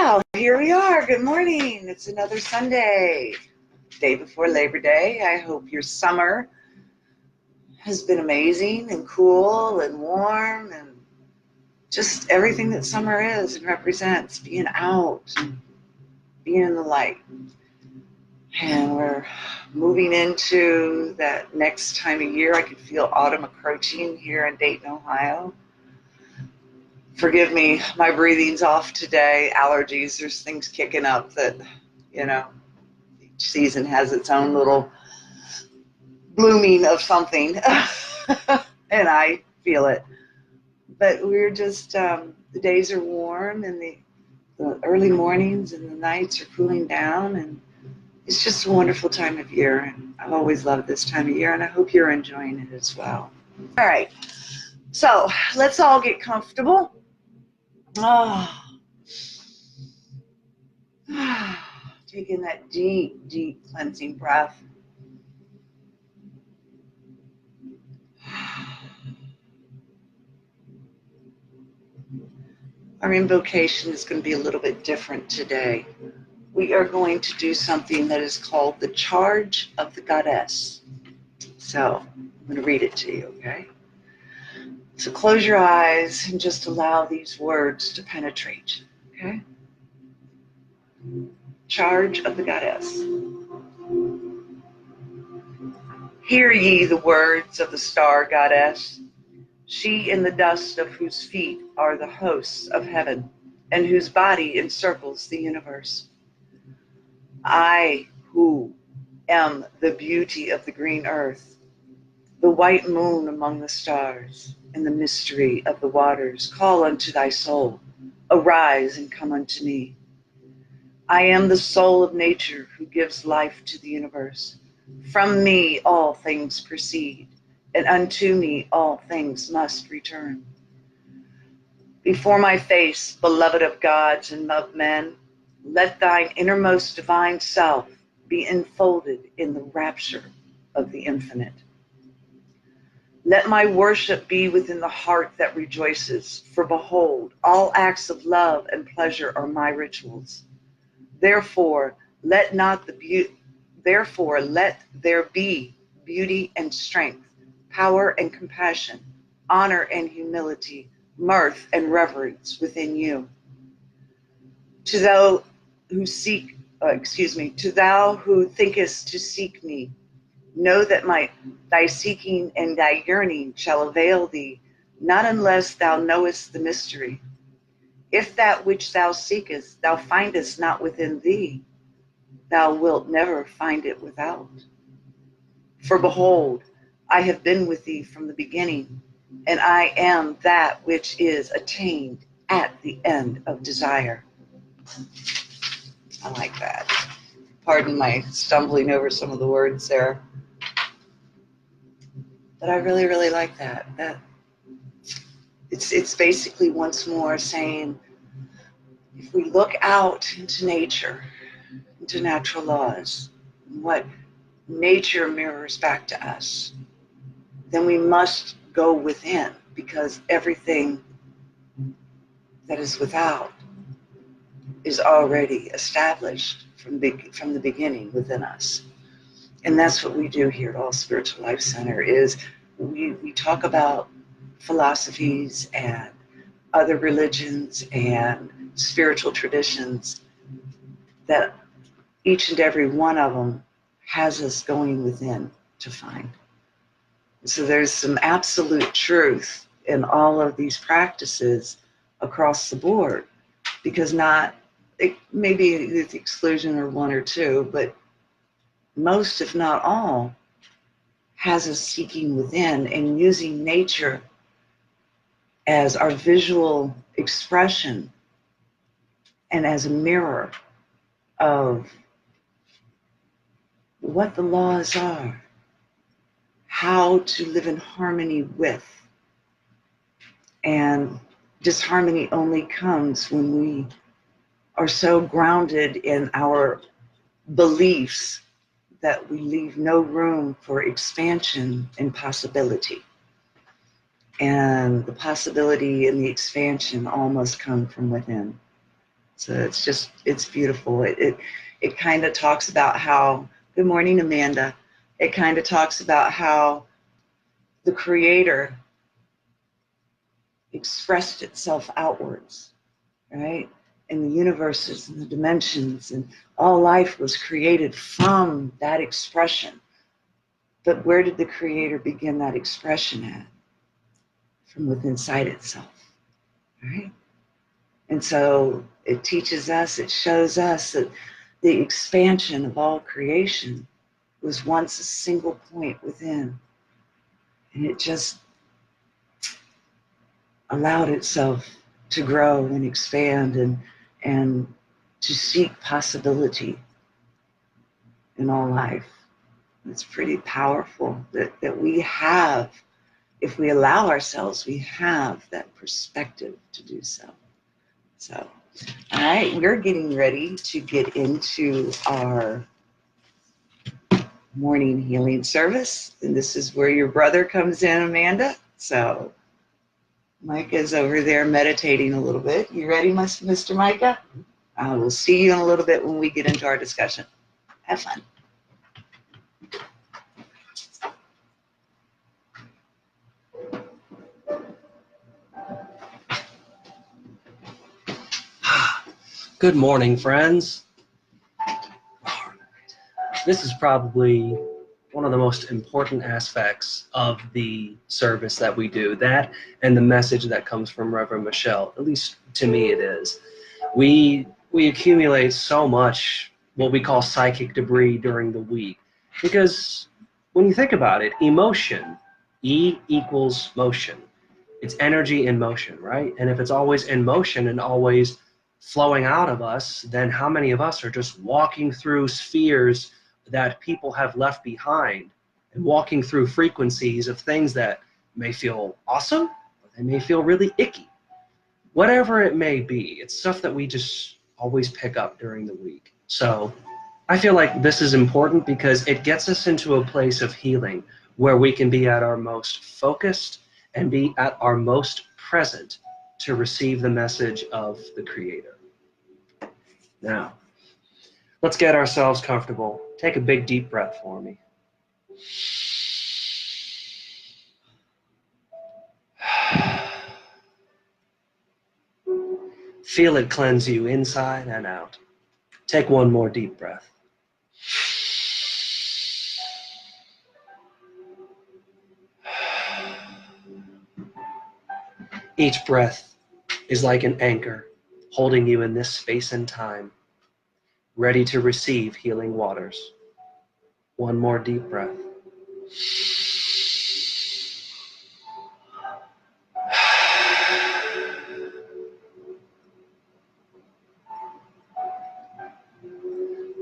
Wow, here we are. Good morning. It's another Sunday, day before Labor Day. I hope your summer has been amazing and cool and warm and just everything that summer is and represents, being out, being in the light. And we're moving into that next time of year. I can feel autumn approaching here in Dayton, Ohio. Forgive me, my breathing's off today. Allergies, there's things kicking up that, each season has its own little blooming of something. And I feel it. But we're just, the days are warm and the early mornings and the nights are cooling down. And it's just a wonderful time of year. And I've always loved this time of year, and I hope you're enjoying it as well. All right. So let's all get comfortable. Taking that deep, deep cleansing breath. Our invocation is going to be a little bit different today. We are going to do something that is called the Charge of the Goddess. So I'm going to read it to you, okay? So close your eyes and just allow these words to penetrate, okay? Charge of the Goddess. Hear ye the words of the star goddess, she in the dust of whose feet are the hosts of heaven, and whose body encircles the universe. I, who am the beauty of the green earth, the white moon among the stars, and the mystery of the waters, call unto thy soul, arise and come unto me. I am the soul of nature who gives life to the universe. From me all things proceed, and unto me all things must return. Before my face, beloved of gods and of men, let thine innermost divine self be enfolded in the rapture of the infinite. Let my worship be within the heart that rejoices, for behold, all acts of love and pleasure are my rituals. Therefore, let there be beauty and strength, power and compassion, honor and humility, mirth and reverence within you. To thou who thinkest to seek me, know that thy seeking and thy yearning shall avail thee, not unless thou knowest the mystery. If that which thou seekest thou findest not within thee, thou wilt never find it without. For behold, I have been with thee from the beginning, and I am that which is attained at the end of desire. I like that. Pardon my stumbling over some of the words there. But I really, really like that. It's basically once more saying, if we look out into nature, into natural laws, what nature mirrors back to us, then we must go within, because everything that is without is already established from the beginning within us. And that's what we do here at All Spiritual Life Center, is we talk about philosophies and other religions and spiritual traditions, that each and every one of them has us going within to find. So there's some absolute truth in all of these practices across the board, because maybe the exclusion or one or two, but most, if not all, has us seeking within and using nature as our visual expression and as a mirror of what the laws are, how to live in harmony with. And disharmony only comes when we are so grounded in our beliefs that we leave no room for expansion and possibility. And the possibility and the expansion all must come from within. So it's beautiful. It kind of talks about how, good morning, Amanda. It kind of talks about how the Creator expressed itself outwards, right? And the universes and the dimensions and all life was created from that expression. But where did the Creator begin that expression at? From within inside itself, right? And so it teaches us, it shows us that the expansion of all creation was once a single point within. And it just allowed itself to grow and expand and to seek possibility in all life. It's pretty powerful that we have, if we allow ourselves, we have that perspective to do so. So, all right, we're getting ready to get into our morning healing service. And this is where your brother comes in, Amanda. So Micah is over there meditating a little bit. You ready, Mr. Micah? We'll see you in a little bit when we get into our discussion. Have fun. Good morning, friends. This is probably one of the most important aspects of the service that we do, that and the message that comes from Reverend Michelle. At least to me it is. We accumulate so much what we call psychic debris during the week, because when you think about it, emotion, E equals motion. It's energy in motion, right? And if it's always in motion and always flowing out of us, then how many of us are just walking through spheres that people have left behind and walking through frequencies of things that may feel awesome, or they may feel really icky. Whatever it may be, it's stuff that we just always pick up during the week. So I feel like this is important because it gets us into a place of healing where we can be at our most focused and be at our most present to receive the message of the Creator. Now, let's get ourselves comfortable. Take a big deep breath for me. Feel it cleanse you inside and out. Take one more deep breath. Each breath is like an anchor holding you in this space and time, ready to receive healing waters. One more deep breath.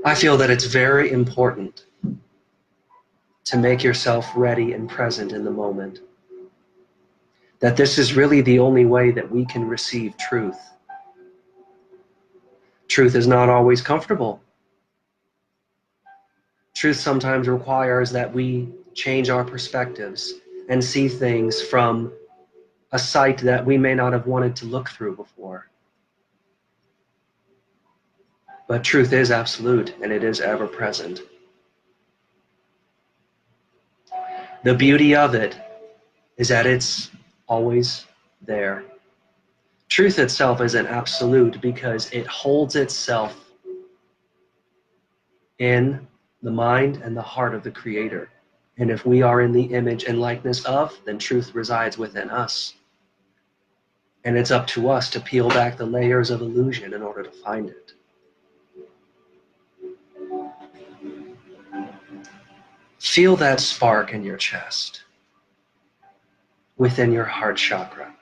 I feel that it's very important to make yourself ready and present in the moment. That this is really the only way that we can receive truth. Truth is not always comfortable. Truth sometimes requires that we change our perspectives and see things from a sight that we may not have wanted to look through before. But truth is absolute and it is ever present. The beauty of it is that it's always there. Truth itself is an absolute because it holds itself in the mind and the heart of the Creator. And if we are in the image and likeness of, then truth resides within us. And it's up to us to peel back the layers of illusion in order to find it. Feel that spark in your chest, within your heart chakra.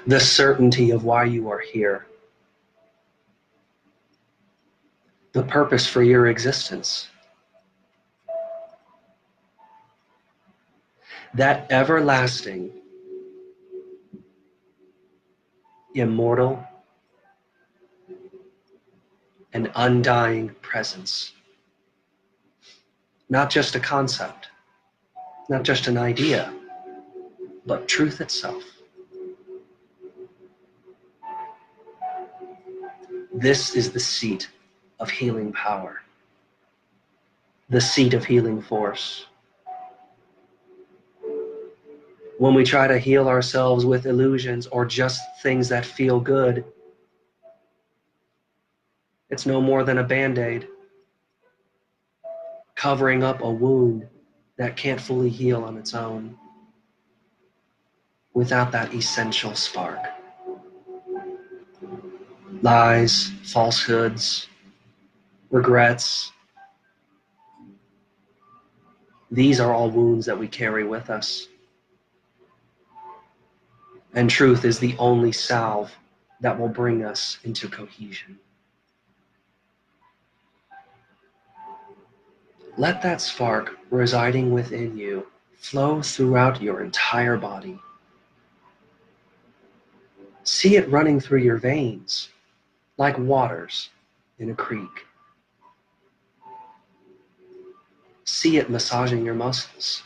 The certainty of why you are here. The purpose for your existence. That everlasting, immortal, and undying presence. Not just a concept, not just an idea, but truth itself. This is the seat of healing power, the seat of healing force. When we try to heal ourselves with illusions or just things that feel good, it's no more than a Band-Aid, covering up a wound that can't fully heal on its own without that essential spark. Lies, falsehoods, regrets, these are all wounds that we carry with us. And truth is the only salve that will bring us into cohesion. Let that spark residing within you flow throughout your entire body. See it running through your veins like waters in a creek. See it massaging your muscles,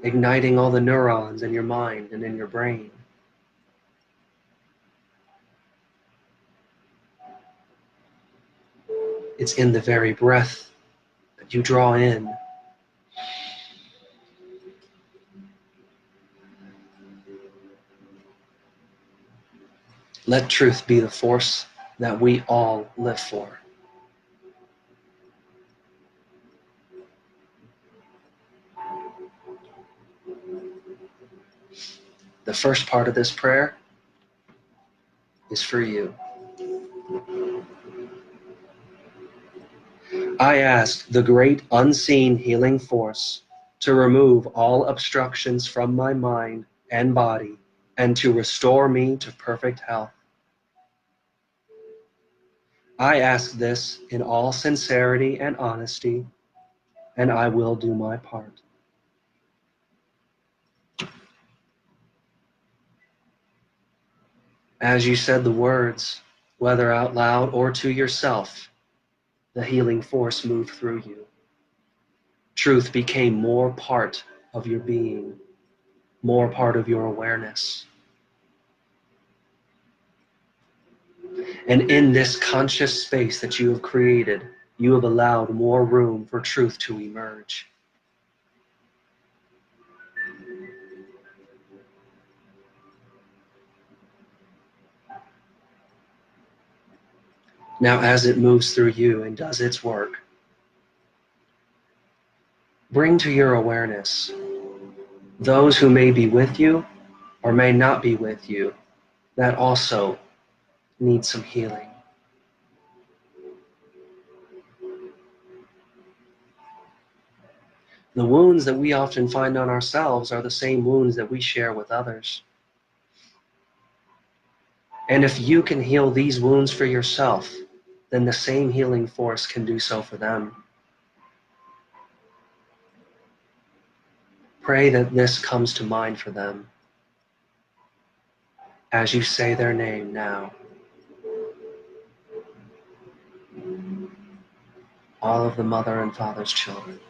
igniting all the neurons in your mind and in your brain. It's in the very breath that you draw in. Let truth be the force that we all live for. The first part of this prayer is for you. I ask the great unseen healing force to remove all obstructions from my mind and body and to restore me to perfect health. I ask this in all sincerity and honesty, and I will do my part. As you said the words, whether out loud or to yourself, the healing force moved through you. Truth became more part of your being, more part of your awareness. And in this conscious space that you have created, you have allowed more room for truth to emerge. Now, as it moves through you and does its work, bring to your awareness those who may be with you or may not be with you that also need some healing. The wounds that we often find on ourselves are the same wounds that we share with others. And if you can heal these wounds for yourself, then the same healing force can do so for them. Pray that this comes to mind for them as you say their name now. All of the mother and father's children.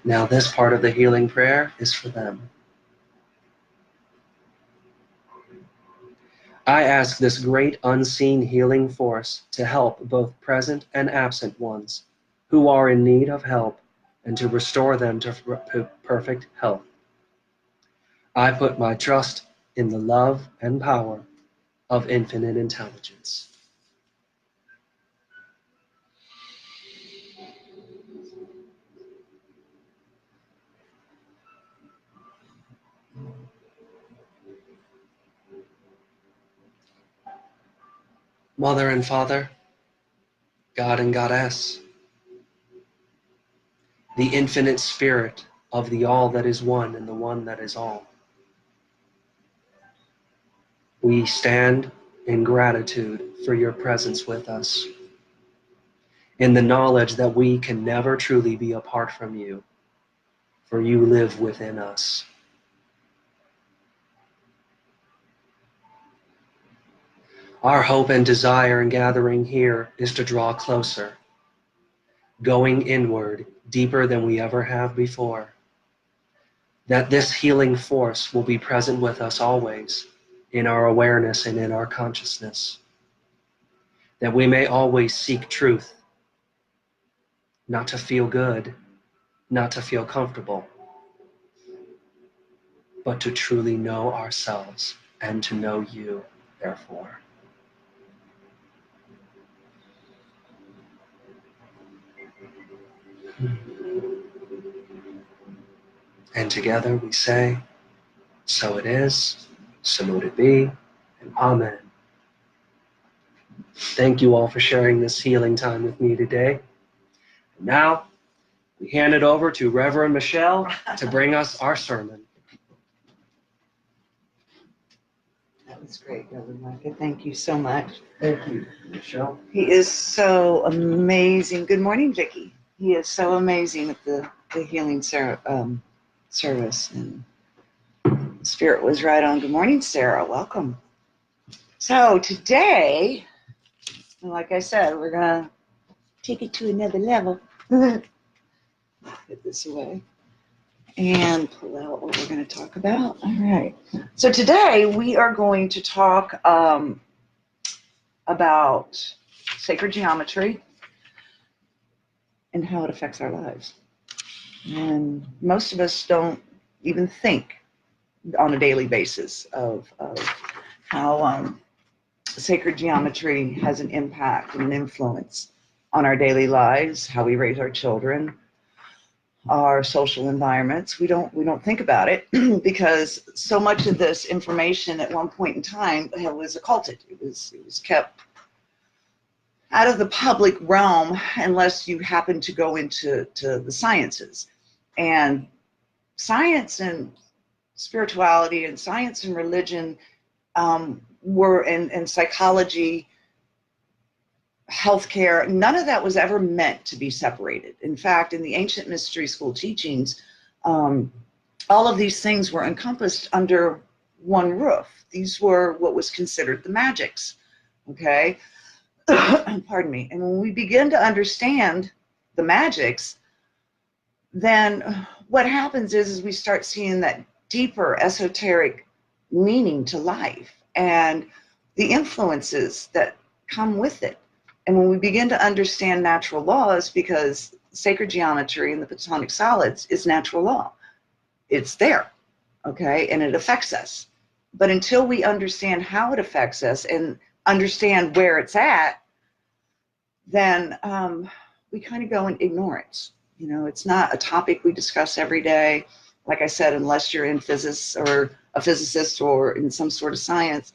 Now this part of the healing prayer is for them. I ask this great unseen healing force to help both present and absent ones who are in need of help and to restore them to perfect health. I put my trust in the love and power of infinite intelligence. Mother and Father, God and Goddess, the infinite spirit of the all that is one and the one that is all. We stand in gratitude for your presence with us, in the knowledge that we can never truly be apart from you, for you live within us. Our hope and desire in gathering here is to draw closer, going inward deeper than we ever have before. That this healing force will be present with us always in our awareness and in our consciousness. That we may always seek truth, not to feel good, not to feel comfortable, but to truly know ourselves and to know you, therefore. And together we say, so it is, so mote it be, and amen. Thank you all for sharing this healing time with me today. And now, we hand it over to Reverend Michelle to bring us our sermon. That was great, Reverend Micah. Thank you so much. Thank you, Michelle. He is so amazing. Good morning, Vicki. He is so amazing at the healing service. And Spirit was right on. Good morning, Sarah. Welcome. So today, like I said, we're going to take it to another level. Get this away and pull out what we're going to talk about. All right. So today we are going to talk about sacred geometry and how it affects our lives. And most of us don't even think on a daily basis of how sacred geometry has an impact and an influence on our daily lives, how we raise our children, our social environments. We don't think about it because so much of this information at one point in time was occulted. It was kept out of the public realm unless you happen to go into the sciences. And science and spirituality and science and religion were in psychology, healthcare, none of that was ever meant to be separated. In fact, in the ancient mystery school teachings, all of these things were encompassed under one roof. These were what was considered the magics, okay? Pardon me. And when we begin to understand the magics, then what happens is we start seeing that deeper esoteric meaning to life and the influences that come with it. And when we begin to understand natural laws, because sacred geometry and the Platonic Solids is natural law, it's there, okay, and it affects us. But until we understand how it affects us and understand where it's at, then we kind of go in ignorance. You know, it's not a topic we discuss every day. Like I said, unless you're in physics or a physicist or in some sort of science,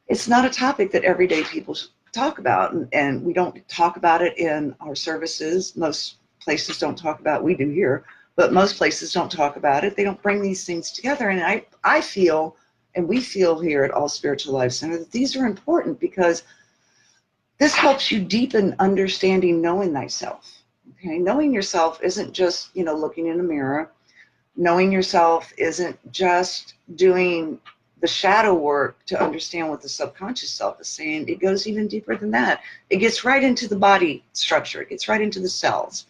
it's not a topic that everyday people talk about, and we don't talk about it in our services. Most places don't talk about it. We do here, but most places don't talk about it. They don't bring these things together. And I feel, and we feel here at All Spiritual Life Center, that these are important because this helps you deepen understanding knowing thyself. Okay, knowing yourself isn't just, looking in a mirror. Knowing yourself isn't just doing the shadow work to understand what the subconscious self is saying. It goes even deeper than that. It gets right into the body structure. It gets right into the cells.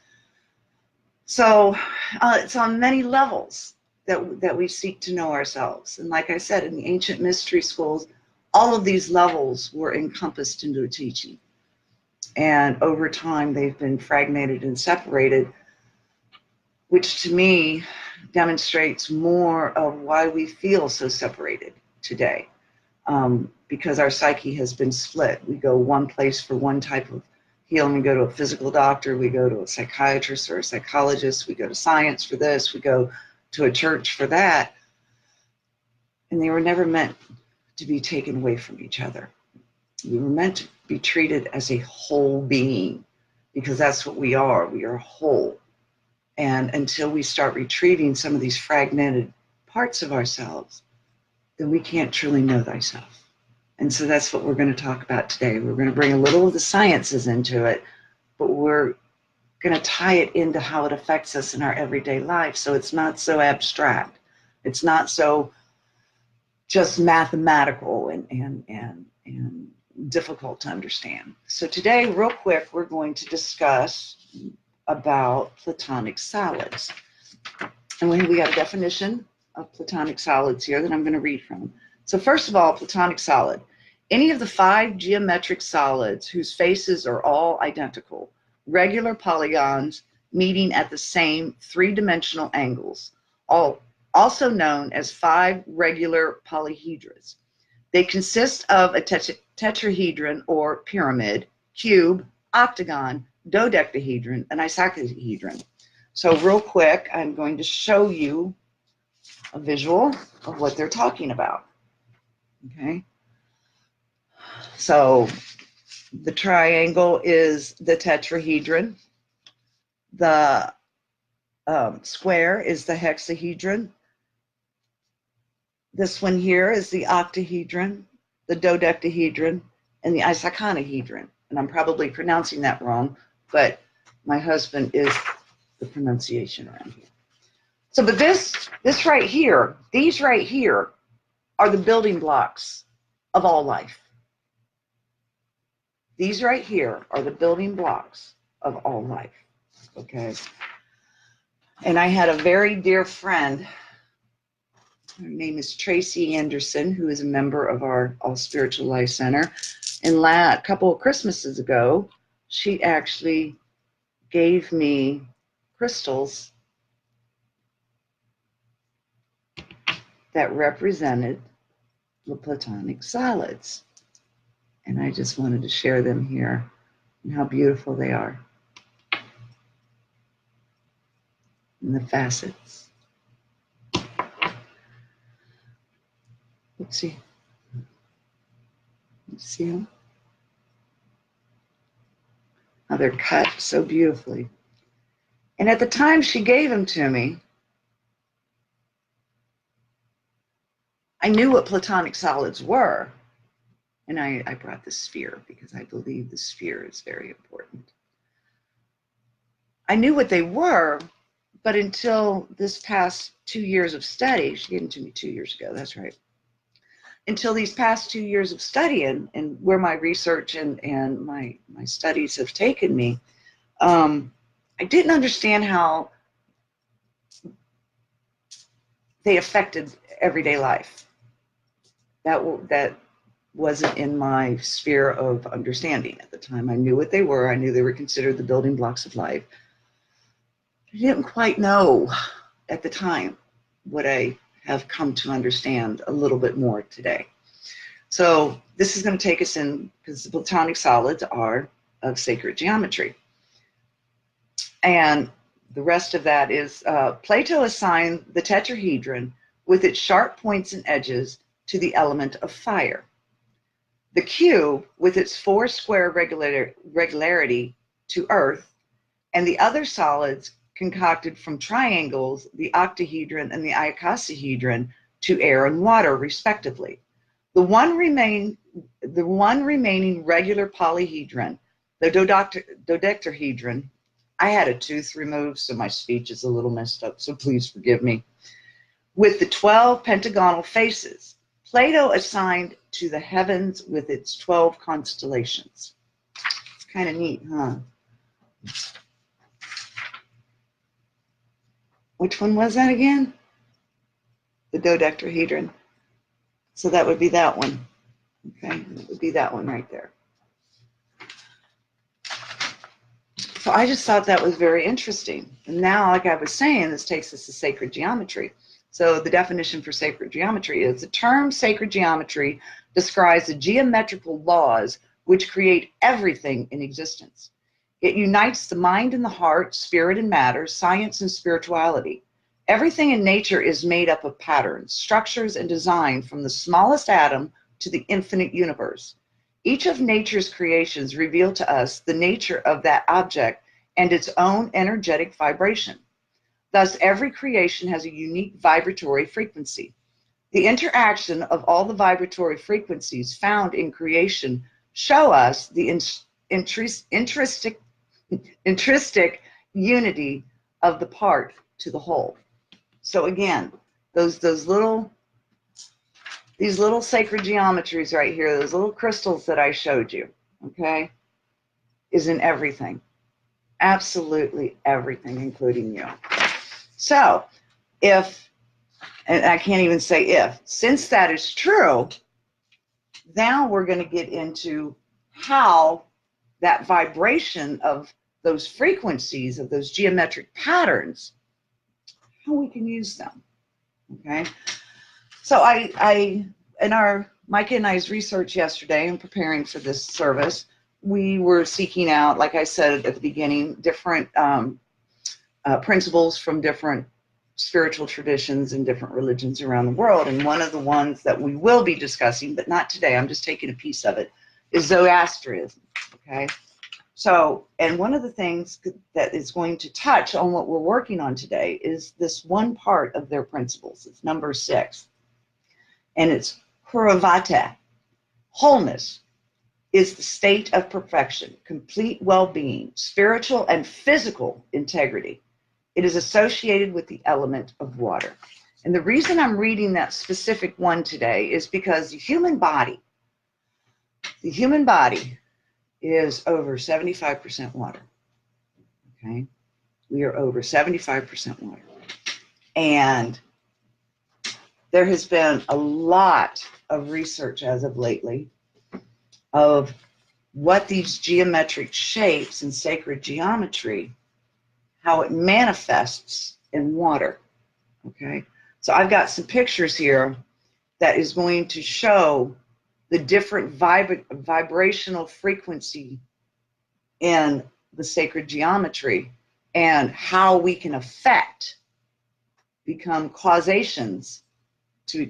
So it's on many levels that we seek to know ourselves. And like I said, in the ancient mystery schools, all of these levels were encompassed into a teaching. And over time, they've been fragmented and separated, which to me demonstrates more of why we feel so separated today, because our psyche has been split. We go one place for one type of healing. We go to a physical doctor, we go to a psychiatrist or a psychologist, we go to science for this, we go to a church for that, and they were never meant to be taken away from each other. We were meant to be treated as a whole being, because that's what we are. We are whole. And until we start retrieving some of these fragmented parts of ourselves, then we can't truly know thyself. And so that's what we're going to talk about today. We're going to bring a little of the sciences into it, but we're going to tie it into how it affects us in our everyday life. So it's not so abstract. It's not so just mathematical and difficult to understand. So today, real quick, we're going to discuss about Platonic solids. And we got a definition of Platonic solids here that I'm going to read from. So first of all, Platonic solid. Any of the 5 geometric solids whose faces are all identical, regular polygons meeting at the same 3-dimensional angles, also known as 5 regular polyhedras. They consist of a tetrahedron or pyramid, cube, octagon, dodecahedron, and icosahedron. So real quick, I'm going to show you a visual of what they're talking about. Okay. So the triangle is the tetrahedron. The square is the hexahedron. This one here is the octahedron, the dodecahedron, and the isoconahedron. And I'm probably pronouncing that wrong, but my husband is the pronunciation around here. So, but this right here, these right here are the building blocks of all life. These right here are the building blocks of all life, okay? And I had a very dear friend, her name is Tracy Anderson, who is a member of our All Spiritual Life Center. And a couple of Christmases ago, she actually gave me crystals that represented the Platonic solids. And I just wanted to share them here and how beautiful they are. And the facets. Let's see. Let's see them. How they're cut so beautifully. And at the time she gave them to me, I knew what Platonic solids were. And I brought the sphere because I believe the sphere is very important. I knew what they were, but until this past 2 years of study, she gave them to me 2 years ago, that's right. Until these past 2 years of studying and where my research and my studies have taken me, I didn't understand how they affected everyday life. That wasn't in my sphere of understanding at the time. I knew what they were. I knew they were considered the building blocks of life. I didn't quite know at the time what I have come to understand a little bit more today. So this is going to take us in, because the Platonic solids are of sacred geometry. And the rest of that is, Plato assigned the tetrahedron with its sharp points and edges to the element of fire. The cube with its 4 square regularity to earth, and the other solids concocted from triangles, the octahedron and the icosahedron, to air and water, respectively. The one remaining regular polyhedron, the dodecahedron, I had a tooth removed, so my speech is a little messed up, so please forgive me, with the 12 pentagonal faces, Plato assigned to the heavens with its 12 constellations. It's kind of neat, huh? Which one was that again? The dodecahedron. So that would be that one. Okay, that would be that one right there. So I just thought that was very interesting. And now, like I was saying, this takes us to sacred geometry. So the definition for sacred geometry is the term sacred geometry describes the geometrical laws which create everything in existence. It unites the mind and the heart, spirit and matter, science and spirituality. Everything in nature is made up of patterns, structures, and design from the smallest atom to the infinite universe. Each of nature's creations reveal to us the nature of that object and its own energetic vibration. Thus, every creation has a unique vibratory frequency. The interaction of all the vibratory frequencies found in creation show us the intrinsic unity of the part to the whole. So again, these little sacred geometries right here, those little crystals that I showed you, okay, is in everything. Absolutely everything, including you. So if, and I can't even say if, since that is true, now we're going to get into how that vibration of those frequencies, of those geometric patterns, how we can use them. Okay. So Micah and I's research yesterday in preparing for this service, we were seeking out, like I said at the beginning, different principles from different spiritual traditions and different religions around the world. And one of the ones that we will be discussing, but not today, I'm just taking a piece of it, is Zoroastrianism. Okay. So, and one of the things that is going to touch on what we're working on today is this one part of their principles. It's number 6. And it's Huravata. Wholeness is the state of perfection, complete well-being, spiritual and physical integrity. It is associated with the element of water. And the reason I'm reading that specific one today is because the human body is over 75% water. Okay? We are over 75% water. And there has been a lot of research as of lately of what these geometric shapes and sacred geometry, how it manifests in water. Okay? So I've got some pictures here that is going to show the different vibrational frequency in the sacred geometry and how we can become causations to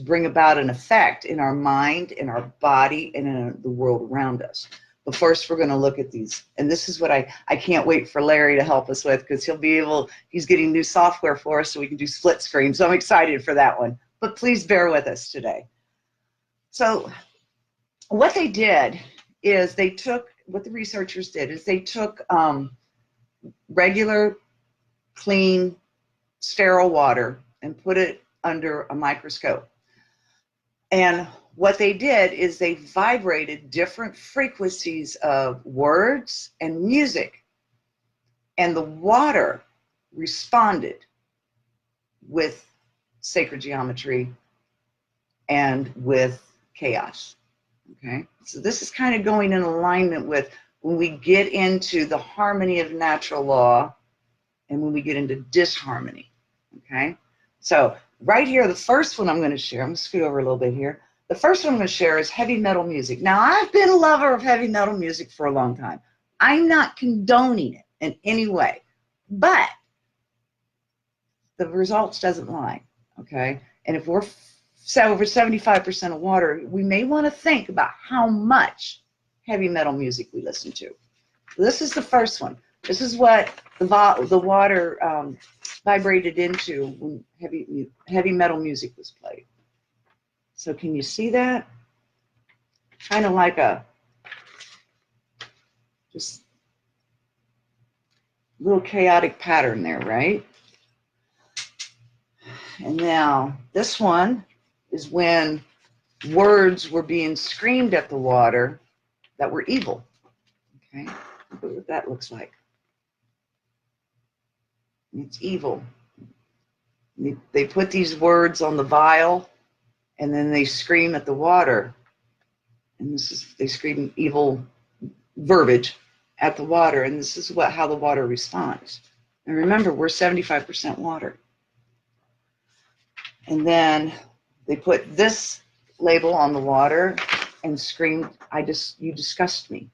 bring about an effect in our mind, in our body, and in the world around us. But first, we're going to look at these. And this is what I can't wait for Larry to help us with, because he's getting new software for us so we can do split screen. So I'm excited for that one. But please bear with us today. So what they did is what the researchers did is they took regular, clean, sterile water and put it under a microscope. And what they did is they vibrated different frequencies of words and music, and the water responded with sacred geometry and with chaos. Okay, so this is kind of going in alignment with when we get into the harmony of natural law and when we get into disharmony. Okay, so right here, the first one I'm going to share, I'm going to scoot over a little bit here. The first one I'm going to share is heavy metal music. Now, I've been a lover of heavy metal music for a long time. I'm not condoning it in any way, but the results doesn't lie, okay? And if we're over 75% of water, we may want to think about how much heavy metal music we listen to. This is the first one. This is what the water vibrated into when heavy metal music was played. So can you see that? Kind of like a just little chaotic pattern there, right? And now this one is when words were being screamed at the water that were evil. Okay, look at what that looks like. It's evil. They put these words on the vial, and then they scream at the water. And they scream evil verbiage at the water, and this is how the water responds. And remember, we're 75% water. And then they put this label on the water and screamed, you disgust me.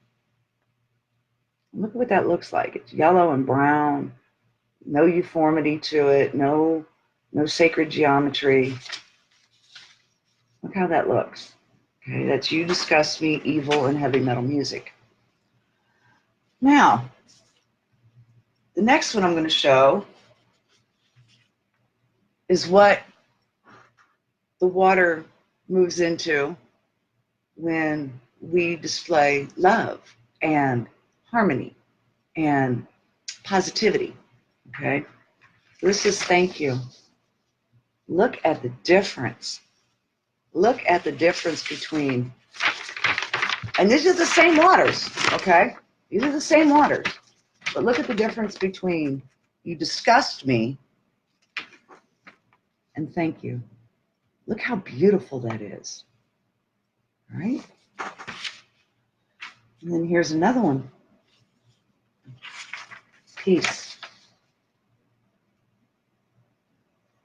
Look at what that looks like. It's yellow and brown, no uniformity to it, no sacred geometry. Look how that looks. Okay, that's you disgust me, evil, and heavy metal music. Now, the next one I'm going to show is what the water moves into when we display love and harmony and positivity. Okay? This is thank you. Look at the difference. Look at the difference between, and these are the same waters, okay? These are the same waters. But look at the difference between you disgust me and thank you. Look how beautiful that is. All right? And then here's another one. Peace.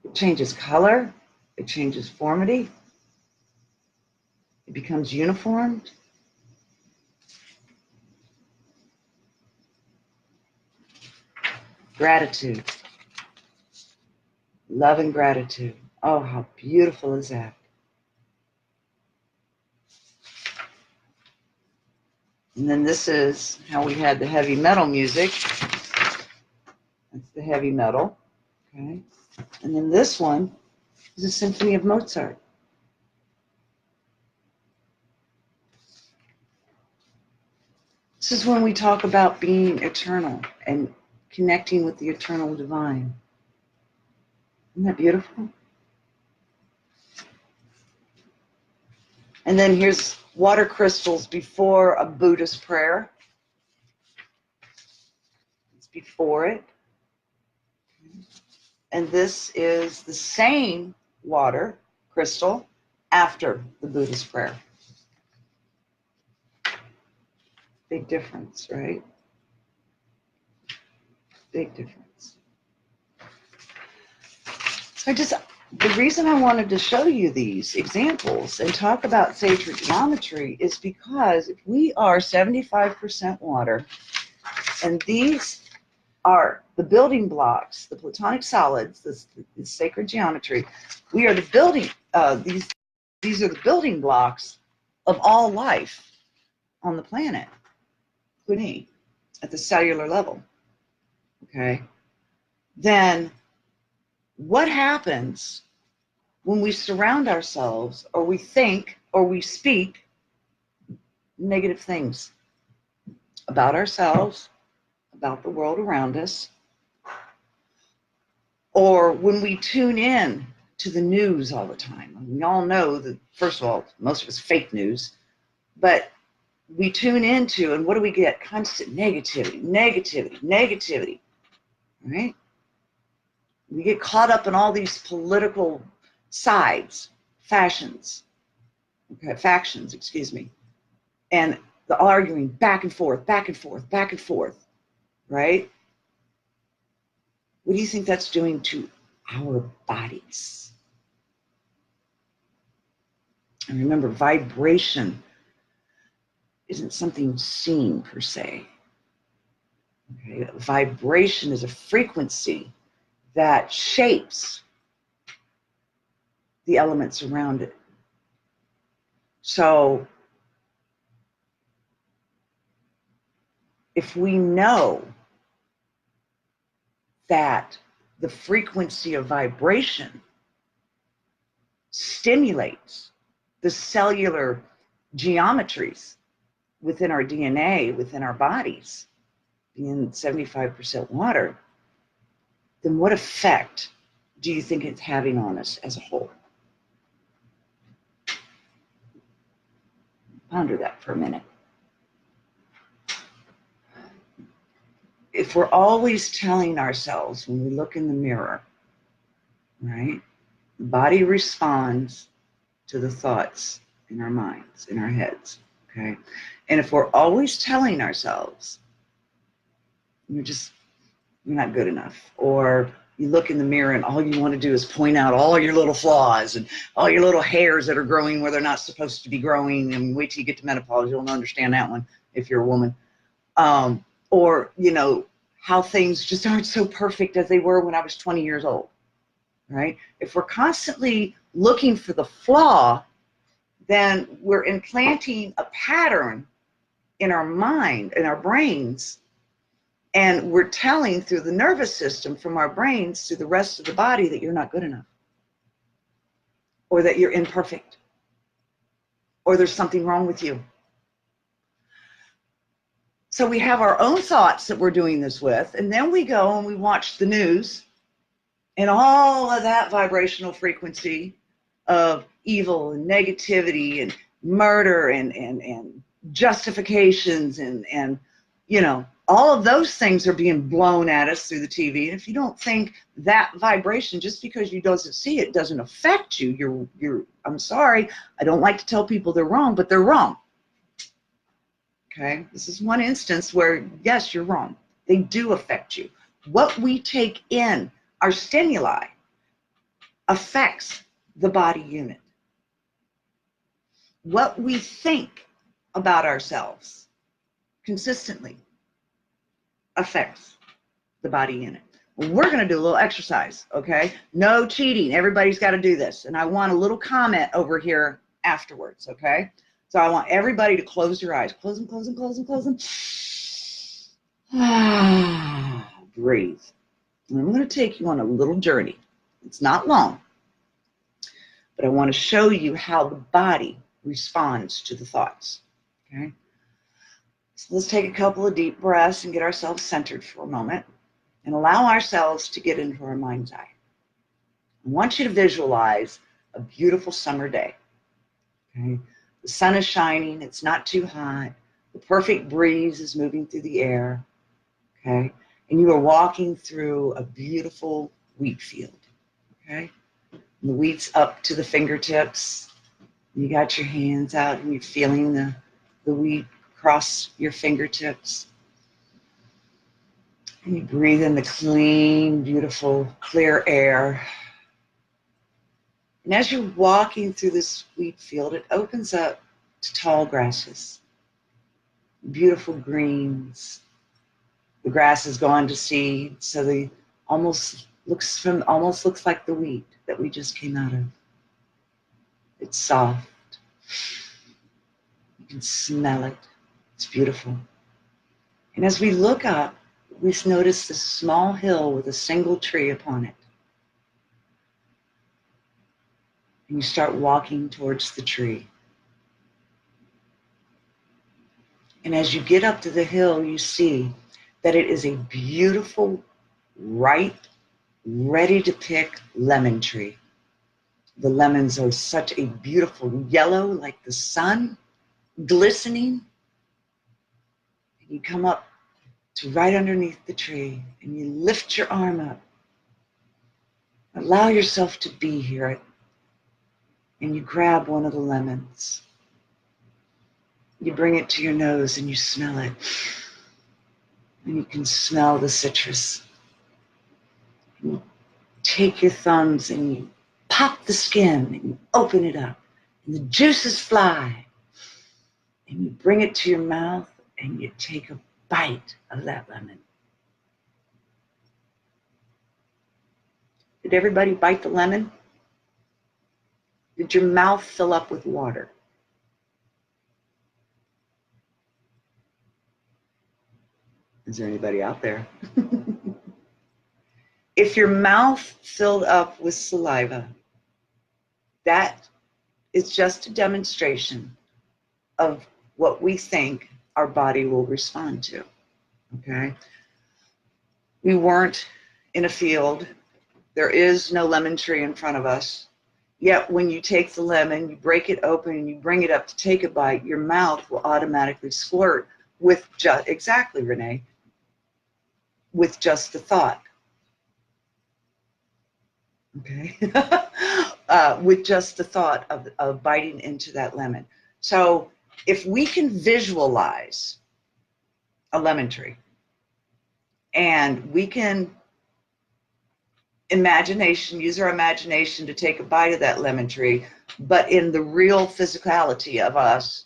It changes color. It changes formity. It becomes uniformed. Gratitude. Love and gratitude. Oh, how beautiful is that? And then this is how we had the heavy metal music. That's the heavy metal. Okay. And then this one is a symphony of Mozart. This is when we talk about being eternal and connecting with the eternal divine. Isn't that beautiful? And then here's water crystals before a Buddhist prayer. It's before it. And this is the same water crystal after the Buddhist prayer. Big difference, right? Big difference. So the reason I wanted to show you these examples and talk about sacred geometry is because if we are 75% water, and these are the building blocks, the Platonic solids, the sacred geometry, we are the building, these are the building blocks of all life on the planet, including at the cellular level, okay? Then what happens when we surround ourselves or we think or we speak negative things about ourselves, about the world around us, or when we tune in to the news all the time? We all know that, first of all, most of it's fake news, but we tune into, and what do we get? Constant negativity, negativity, negativity, right? We get caught up in all these political sides, factions, and the arguing back and forth, back and forth, back and forth, right? What do you think that's doing to our bodies? And remember, vibration isn't something seen per se. Okay? Vibration is a frequency that shapes the elements around it. So if we know that the frequency of vibration stimulates the cellular geometries within our DNA, within our bodies, being 75% water, then what effect do you think it's having on us as a whole? Ponder that for a minute. If we're always telling ourselves when we look in the mirror, right, the body responds to the thoughts in our minds, in our heads, okay? And if we're always telling ourselves, you're not good enough, or you look in the mirror and all you want to do is point out all your little flaws and all your little hairs that are growing where they're not supposed to be growing, and wait till you get to menopause, you'll understand that one if you're a woman. Or, how things just aren't so perfect as they were when I was 20 years old, right? If we're constantly looking for the flaw, then we're implanting a pattern in our mind, in our brains, and we're telling through the nervous system from our brains to the rest of the body that you're not good enough, or that you're imperfect, or there's something wrong with you. So we have our own thoughts that we're doing this with, and then we go and we watch the news and all of that vibrational frequency of evil and negativity and murder and justifications and you know, all of those things are being blown at us through the TV. And if you don't think that vibration, just because you don't see it, doesn't affect you, I'm sorry, I don't like to tell people they're wrong, but they're wrong. Okay, this is one instance where, yes, you're wrong. They do affect you. What we take in, our stimuli, affects the body unit. What we think about ourselves consistently affects the body unit. Well, we're going to do a little exercise, okay? No cheating. Everybody's got to do this. And I want a little comment over here afterwards, okay? So I want everybody to close your eyes. Close them, close them, close them, close them. Breathe. And I'm going to take you on a little journey. It's not long, but I want to show you how the body responds to the thoughts, okay? So let's take a couple of deep breaths and get ourselves centered for a moment and allow ourselves to get into our mind's eye. I want you to visualize a beautiful summer day, okay? The sun is shining, it's not too hot, the perfect breeze is moving through the air, okay? And you are walking through a beautiful wheat field, okay? And the wheat's up to the fingertips. You got your hands out and you're feeling the wheat cross your fingertips. And you breathe in the clean, beautiful, clear air. And as you're walking through this wheat field, it opens up to tall grasses, beautiful greens. The grass has gone to seed, so they almost looks like the wheat that we just came out of. It's soft. You can smell it. It's beautiful. And as we look up, we notice this small hill with a single tree upon it. And you start walking towards the tree. And as you get up to the hill, you see that it is a beautiful, ripe, ready to pick lemon tree. The lemons are such a beautiful yellow, like the sun, glistening. And you come up to right underneath the tree and you lift your arm up. Allow yourself to be here. And you grab one of the lemons. You bring it to your nose and you smell it. And you can smell the citrus. And you take your thumbs and you pop the skin and you open it up. And the juices fly. And you bring it to your mouth and you take a bite of that lemon. Did everybody bite the lemon? Did your mouth fill up with water? Is there anybody out there? If your mouth filled up with saliva, that is just a demonstration of what we think our body will respond to, okay? We weren't in a field. There is no lemon tree in front of us. Yet when you take the lemon, you break it open and you bring it up to take a bite, your mouth will automatically squirt with just, exactly, Renee, with just the thought. Okay? With just the thought of biting into that lemon. So if we can visualize a lemon tree and we can use our imagination to take a bite of that lemon tree, but in the real physicality of us,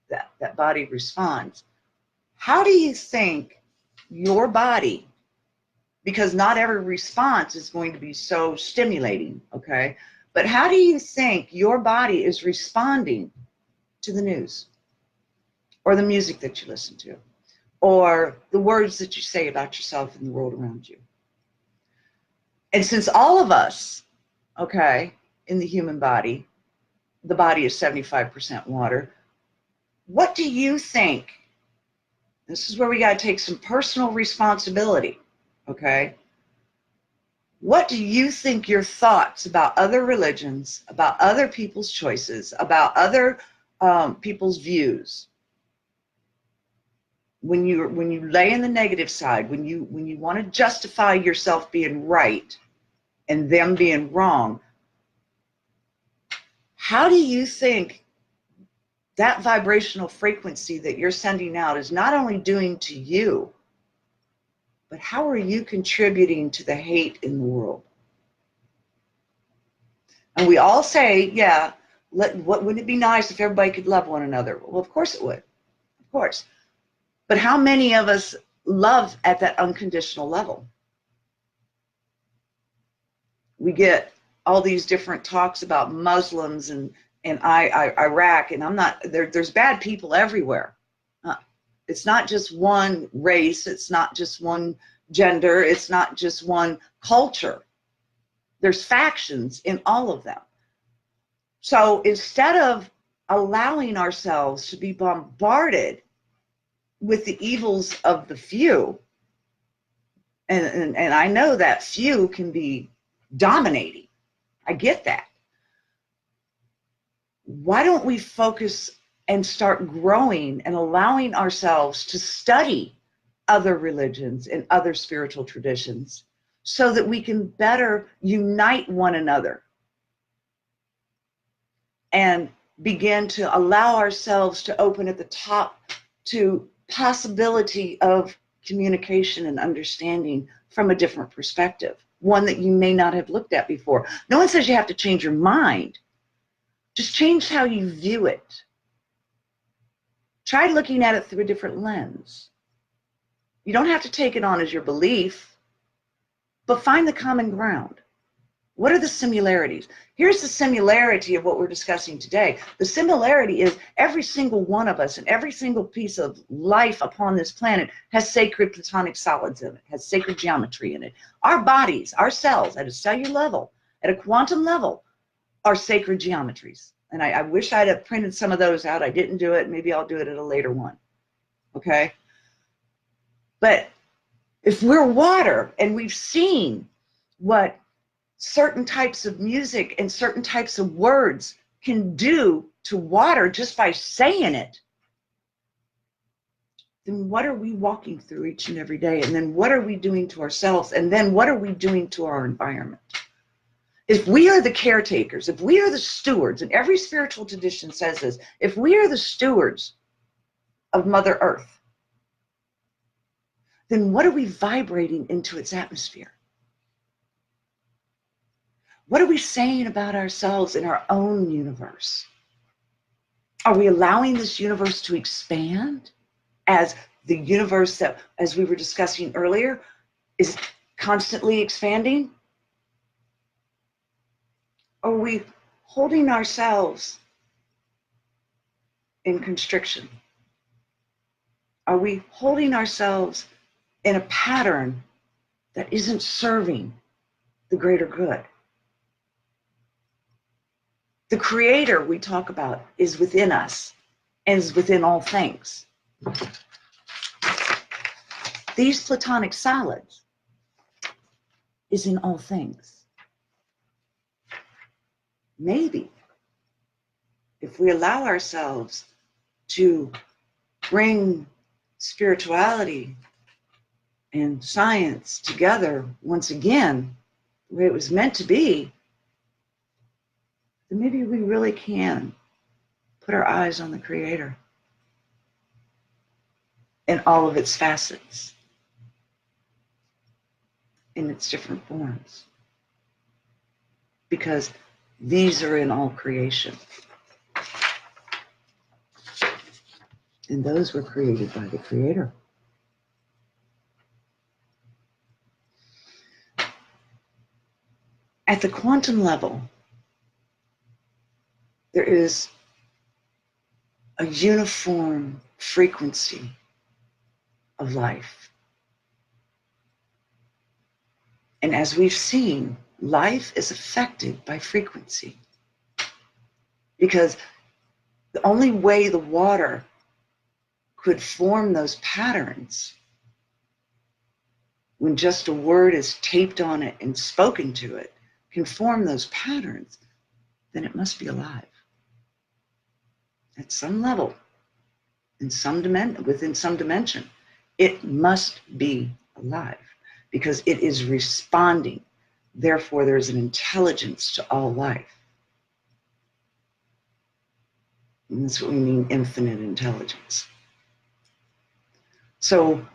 that body responds. How do you think your body, because not every response is going to be so stimulating, okay? But how do you think your body is responding to the news or the music that you listen to or the words that you say about yourself and the world around you? And since all of us, okay, in the human body, the body is 75% water, what do you think This is where we got to take some personal responsibility, okay? What do you think your thoughts about other religions, about other people's choices, about other people's views, when you lay in the negative side, when you want to justify yourself being right and them being wrong, how do you think that vibrational frequency that you're sending out is not only doing to you, but how are you contributing to the hate in the world? And we all say, yeah, wouldn't it be nice if everybody could love one another? Well, of course it would. Of course. But how many of us love at that unconditional level? We get all these different talks about Muslims and Iraq, and I'm not, there's bad people everywhere. It's not just one race, it's not just one gender, it's not just one culture. There's factions in all of them. So instead of allowing ourselves to be bombarded with the evils of the few, and I know that few can be dominating, I get that. Why don't we focus and start growing and allowing ourselves to study other religions and other spiritual traditions so that we can better unite one another and begin to allow ourselves to open at the top to possibility of communication and understanding from a different perspective, one that you may not have looked at before. No one says you have to change your mind. Just change how you view it. Try looking at it through a different lens. You don't have to take it on as your belief, but find the common ground. What are the similarities? Here's the similarity of what we're discussing today. The similarity is every single one of us and every single piece of life upon this planet has sacred platonic solids in it, has sacred geometry in it. Our bodies, our cells at a cellular level, at a quantum level, are sacred geometries. And I wish I'd have printed some of those out. I didn't do it. Maybe I'll do it at a later one. Okay? But if we're water and we've seen what certain types of music and certain types of words can do to water just by saying it, then what are we walking through each and every day? And then what are we doing to ourselves? And then what are we doing to our environment? If we are the caretakers, if we are the stewards, and every spiritual tradition says this, if we are the stewards of Mother Earth, then what are we vibrating into its atmosphere? What are we saying about ourselves in our own universe? Are we allowing this universe to expand as the universe that, as we were discussing earlier, is constantly expanding? Or are we holding ourselves in constriction? Are we holding ourselves in a pattern that isn't serving the greater good? The Creator we talk about is within us and is within all things. These Platonic solids is in all things. Maybe if we allow ourselves to bring spirituality and science together once again, the way it was meant to be, then maybe we really can put our eyes on the Creator in all of its facets, in its different forms. Because these are in all creation. And those were created by the Creator. At the quantum level, there is a uniform frequency of life. And as we've seen, life is affected by frequency. Because the only way the water could form those patterns, when just a word is taped on it and spoken to it, can form those patterns, then it must be alive. At some level, within some dimension, it must be alive because it is responding. Therefore, there's an intelligence to all life. And that's what we mean, infinite intelligence. So,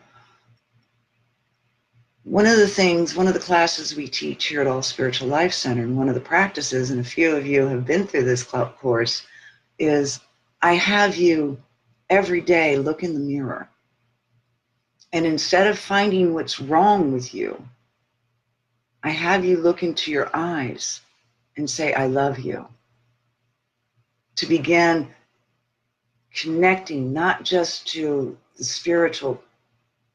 one of the classes we teach here at All Spiritual Life Center, and one of the practices, and a few of you have been through this course, is I have you every day look in the mirror. And instead of finding what's wrong with you, I have you look into your eyes and say, I love you. To begin connecting not just to the spiritual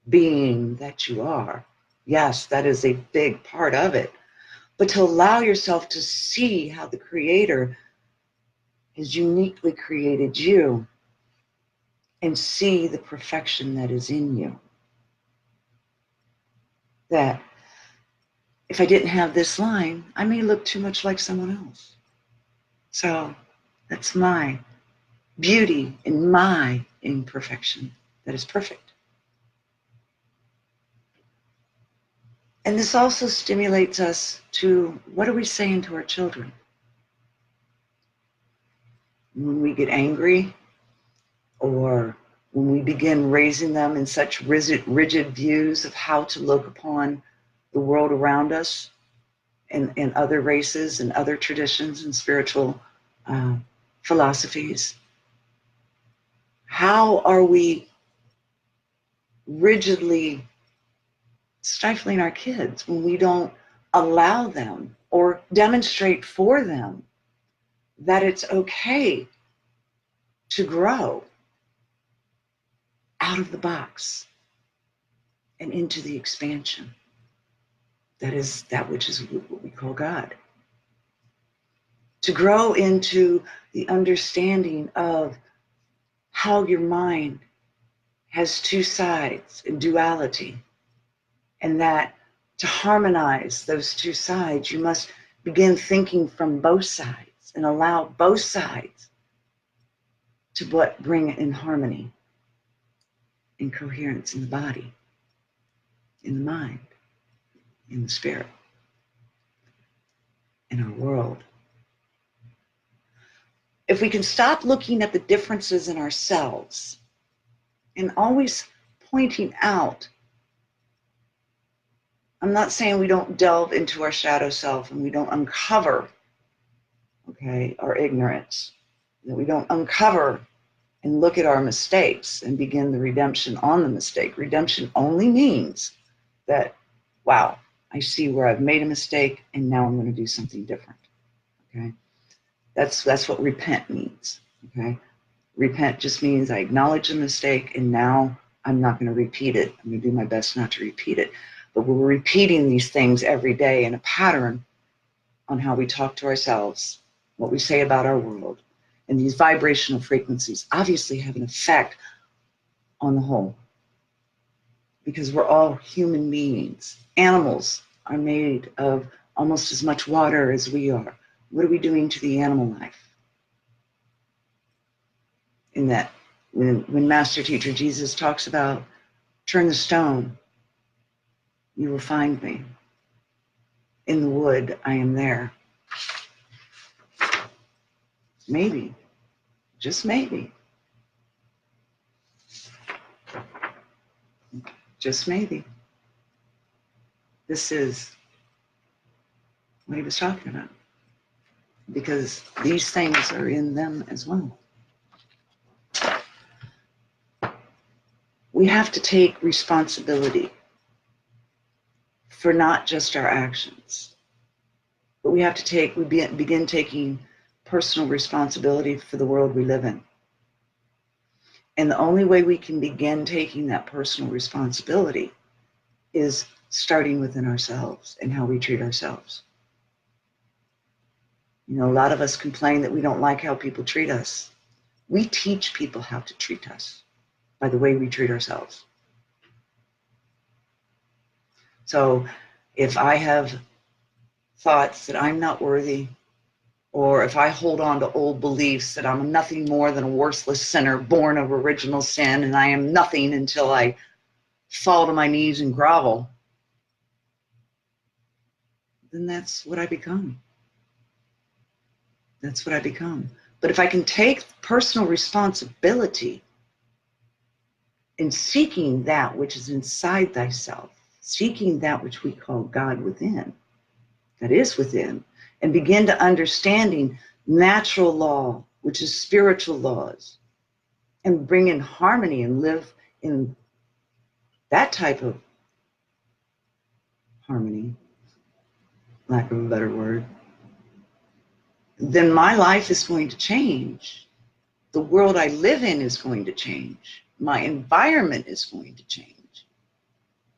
being that you are. Yes, that is a big part of it. But to allow yourself to see how the Creator has uniquely created you and see the perfection that is in you. That if I didn't have this line, I may look too much like someone else. So that's my beauty in my imperfection that is perfect. And this also stimulates us to, what are we saying to our children? When we get angry, or when we begin raising them in such rigid views of how to look upon the world around us and other races and other traditions and spiritual philosophies, how are we rigidly stifling our kids when we don't allow them or demonstrate for them that it's okay to grow out of the box and into the expansion that is that which is what we call God? To grow into the understanding of how your mind has two sides in duality, and that to harmonize those two sides, you must begin thinking from both sides and allow both sides to bring it in harmony, in coherence in the body, in the mind, in the spirit, in our world. If we can stop looking at the differences in ourselves and always pointing out, I'm not saying we don't delve into our shadow self and we don't uncover, our ignorance, that we don't uncover and look at our mistakes and begin the redemption on the mistake. Redemption only means that, wow, I see where I've made a mistake and now I'm going to do something different. Okay, that's what repent means. Okay, repent just means I acknowledge a mistake and now I'm not going to repeat it. I'm going to do my best not to repeat it. But we're repeating these things every day in a pattern on how we talk to ourselves, what we say about our world. And these vibrational frequencies obviously have an effect on the whole, because we're all human beings. Animals are made of almost as much water as we are. What are we doing to the animal life? In that, when Master Teacher Jesus talks about turn the stone, you will find me. In the wood, I am there. Maybe, just maybe, just maybe, this is what he was talking about. Because these things are in them as well. We have to take responsibility for not just our actions, but we begin taking personal responsibility for the world we live in. And the only way we can begin taking that personal responsibility is starting within ourselves and how we treat ourselves. A lot of us complain that we don't like how people treat us. We teach people how to treat us. by the way we treat ourselves. So if I have thoughts that I'm not worthy, or if I hold on to old beliefs that I'm nothing more than a worthless sinner born of original sin, and I am nothing until I fall to my knees and grovel, then that's what I become. That's what I become. But if I can take personal responsibility in seeking that which is inside thyself, seeking that which we call God within, that is within, and begin to understanding natural law, which is spiritual laws, and bring in harmony and live in that type of harmony, lack of a better word, then my life is going to change. The world I live in is going to change. My environment is going to change.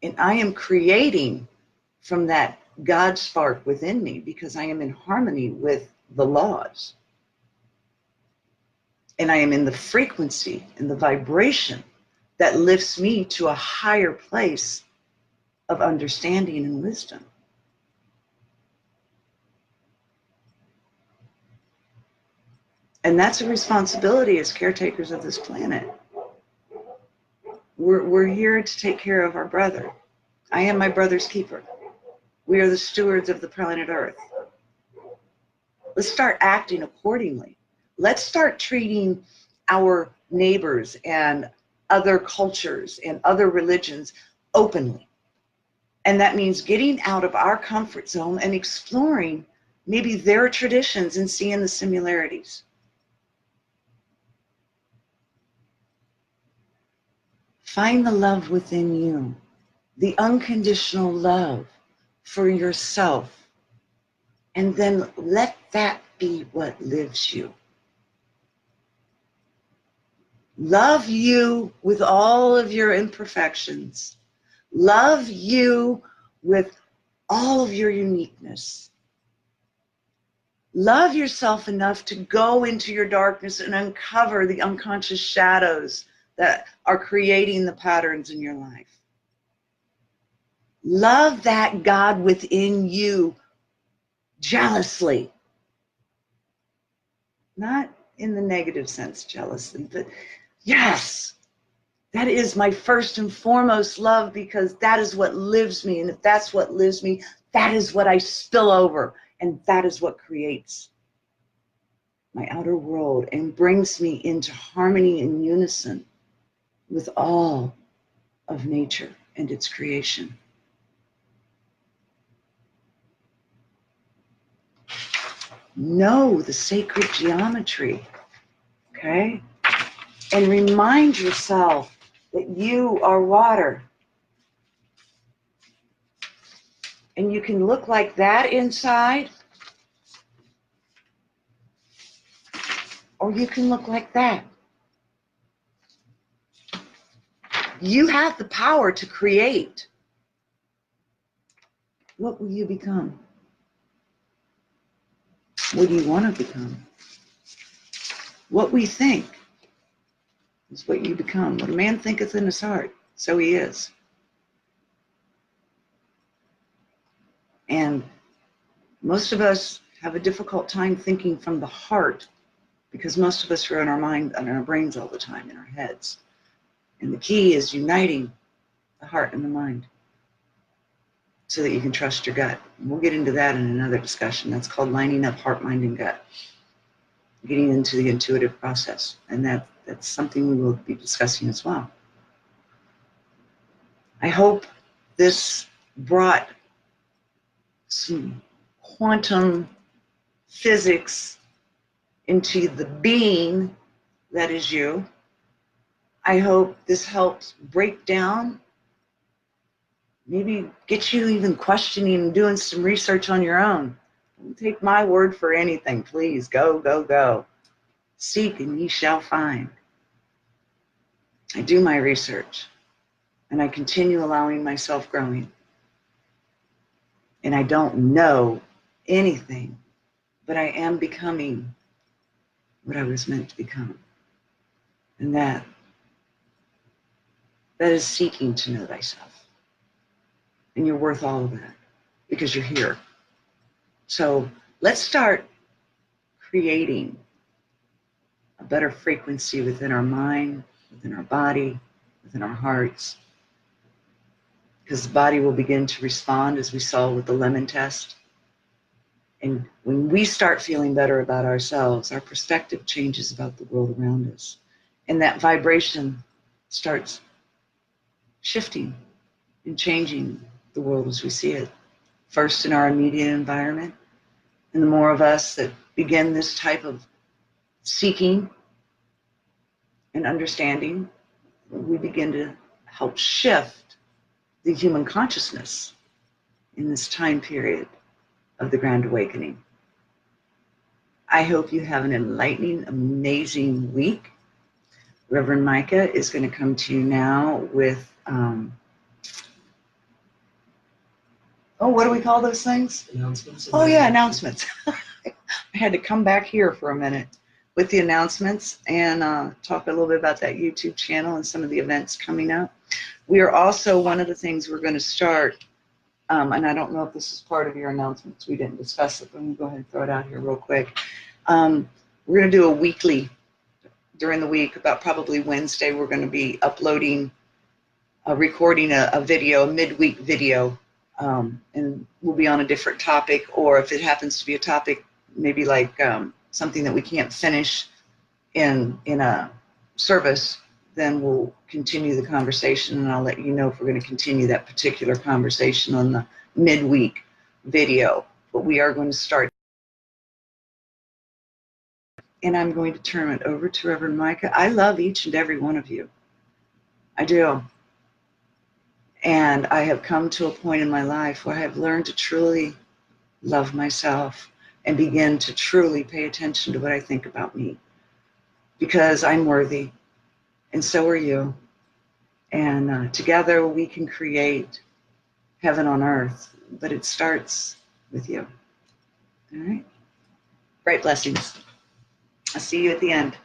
And I am creating from that God spark within me because I am in harmony with the laws. And I am in the frequency and the vibration that lifts me to a higher place of understanding and wisdom. And that's a responsibility as caretakers of this planet. We're here to take care of our brother. I am my brother's keeper. We are the stewards of the planet Earth. Let's start acting accordingly. Let's start treating our neighbors and other cultures and other religions openly. And that means getting out of our comfort zone and exploring maybe their traditions and seeing the similarities. Find the love within you, the unconditional love for yourself, and then let that be what lives you. Love you with all of your imperfections. Love you with all of your uniqueness. Love yourself enough to go into your darkness and uncover the unconscious shadows that are creating the patterns in your life. Love that God within you jealously. Not in the negative sense, jealously, but yes, that is my first and foremost love because that is what lives me. And if that's what lives me, that is what I spill over. And that is what creates my outer world and brings me into harmony and unison with all of nature and its creation. Know the sacred geometry, okay? And remind yourself that you are water. And you can look like that inside, or you can look like that. You have the power to create. What will you become? What do you want to become? What we think is what you become. What a man thinketh in his heart, so he is. And most of us have a difficult time thinking from the heart because most of us are in our mind and our brains all the time, in our heads. And the key is uniting the heart and the mind so that you can trust your gut. And we'll get into that in another discussion. That's called lining up heart, mind, and gut. Getting into the intuitive process. And that's something we will be discussing as well. I hope this brought some quantum physics into the being that is you. I hope this helps break down, maybe get you even questioning and doing some research on your own. Don't take my word for anything, please. Go, go, go. Seek and ye shall find. I do my research and I continue allowing myself growing. And I don't know anything, but I am becoming what I was meant to become. And that that is seeking to know thyself. And you're worth all of that because you're here. So let's start creating a better frequency within our mind, within our body, within our hearts. Because the body will begin to respond, as we saw with the lemon test. And when we start feeling better about ourselves, our perspective changes about the world around us. And that vibration starts shifting and changing the world as we see it. First in our immediate environment. And the more of us that begin this type of seeking and understanding, we begin to help shift the human consciousness in this time period of the Grand Awakening. I hope you have an enlightening, amazing week. Reverend Micah is going to come to you now with, what do we call those things? Announcements. Oh yeah, announcements. I had to come back here for a minute with the announcements and talk a little bit about that YouTube channel and some of the events coming up. We are also, one of the things we're going to start, and I don't know if this is part of your announcements, we didn't discuss it, but I'm going to go ahead and throw it out here real quick. We're going to do a weekly, during the week, about probably Wednesday, we're going to be uploading, recording a video, a midweek video, and we'll be on a different topic, or if it happens to be a topic, maybe like something that we can't finish in a service, then we'll continue the conversation, and I'll let you know if we're going to continue that particular conversation on the midweek video. But we are going to start. And I'm going to turn it over to Reverend Micah. I love each and every one of you. I do. And I have come to a point in my life where I have learned to truly love myself and begin to truly pay attention to what I think about me. Because I'm worthy, and so are you. And together we can create heaven on earth, but it starts with you. All right? Bright blessings. I'll see you at the end.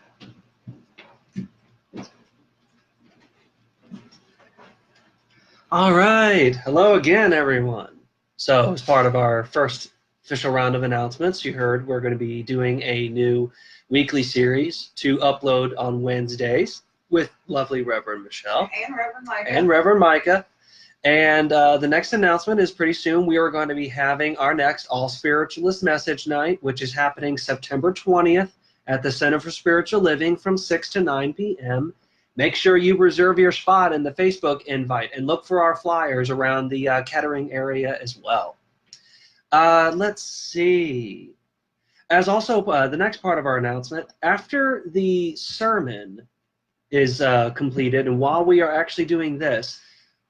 All right. Hello again, everyone. So as part of our first official round of announcements, you heard we're going to be doing a new weekly series to upload on Wednesdays with lovely Reverend Michelle. And Reverend Micah. And Reverend Micah. And the next announcement is pretty soon. We are going to be having our next All Spiritualist Message Night, which is happening September 20th at the Center for Spiritual Living from 6 to 9 p.m. Make sure you reserve your spot in the Facebook invite and look for our flyers around the Kettering area as well. Let's see. As also the next part of our announcement, after the sermon is completed, and while we are actually doing this,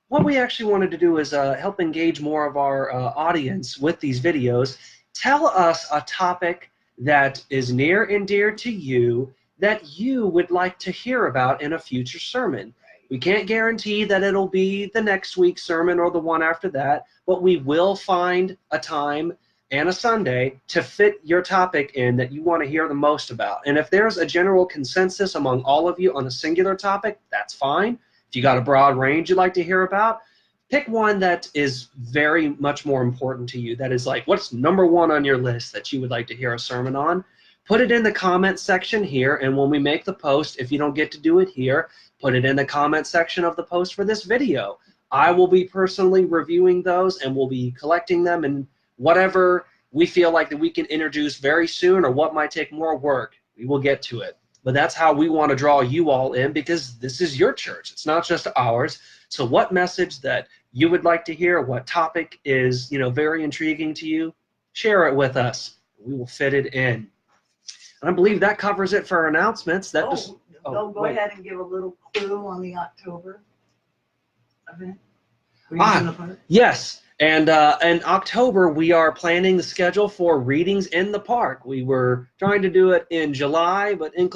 what we actually wanted to do is help engage more of our audience with these videos. Tell us a topic that is near and dear to you that you would like to hear about in a future sermon. We can't guarantee that it'll be the next week's sermon or the one after that, but we will find a time and a Sunday to fit your topic in that you want to hear the most about. And if there's a general consensus among all of you on a singular topic, that's fine. If you got a broad range you'd like to hear about, pick one that is very much more important to you. That is like, what's number one on your list that you would like to hear a sermon on? Put it in the comment section here, and when we make the post, if you don't get to do it here, put it in the comment section of the post for this video. I will be personally reviewing those, and we'll be collecting them, and whatever we feel like that we can introduce very soon or what might take more work, we will get to it. But that's how we want to draw you all in, because this is your church. It's not just ours. So what message that you would like to hear, what topic is, very intriguing to you, share it with us. We will fit it in. And I believe that covers it for our announcements. Go ahead and give a little clue on the October event. Yes. And in October, we are planning the schedule for readings in the park. We were trying to do it in July, but in